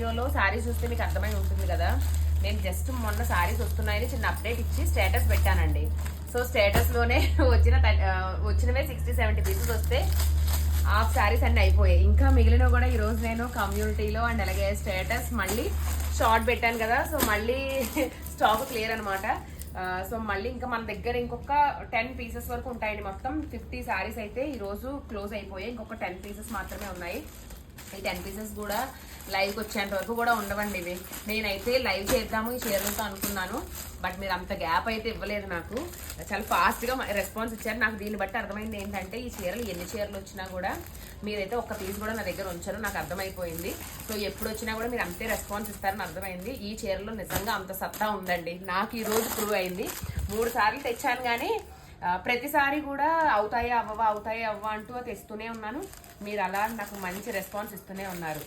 వీడియోలో శారీస్ చూస్తే మీకు అర్థమై ఉంటుంది కదా, నేను జస్ట్ మొన్న శారీస్ వస్తున్నాయని చిన్న అప్డేట్ ఇచ్చి స్టేటస్ పెట్టానండి. సో స్టేటస్లోనే వచ్చినవే 60-70 పీసెస్ వస్తే హాఫ్ శారీస్ అన్నీ అయిపోయాయి. ఇంకా మిగిలినవి కూడా ఈరోజు నేను కమ్యూనిటీలో అండ్ అలాగే స్టేటస్ మళ్ళీ షార్ట్ పెట్టాను కదా, సో మళ్ళీ స్టాక్ క్లియర్ అనమాట. సో మళ్ళీ ఇంకా మన దగ్గర ఇంకొక 10 పీసెస్ వరకు ఉంటాయండి. మొత్తం 50 శారీస్ అయితే ఈరోజు క్లోజ్ అయిపోయాయి. ఇంకొక 10 పీసెస్ మాత్రమే ఉన్నాయి. ఈ 10 పీసెస్ కూడా లైవ్కి వచ్చేంత వరకు కూడా ఉండవండి ఇవి. నేనైతే లైవ్ చేద్దాము ఈ చీరలతో అనుకున్నాను, బట్ మీరు అంత గ్యాప్ అయితే ఇవ్వలేదు. నాకు చాలా ఫాస్ట్గా రెస్పాన్స్ ఇచ్చారు. నాకు దీన్ని బట్టి అర్థమైంది ఏంటంటే ఈ చీరలు ఎన్ని చీరలు వచ్చినా కూడా మీరైతే ఒక్క పీస్ కూడా నా దగ్గర ఉంచారు, నాకు అర్థమైపోయింది. సో ఎప్పుడు వచ్చినా కూడా మీరు అంతే రెస్పాన్స్ ఇస్తారని అర్థమైంది. ఈ చీరలో నిజంగా అంత సత్తా ఉందండి. నాకు ఈరోజు ప్రూవ్ అయింది. 3 సార్లు తెచ్చాను కానీ ప్రతిసారి కూడా అవుతాయా అవ్వవా అంటూ తెస్తూనే ఉన్నాను. మీరు అలా నాకు మంచి రెస్పాన్స్ ఇస్తూనే ఉన్నారు.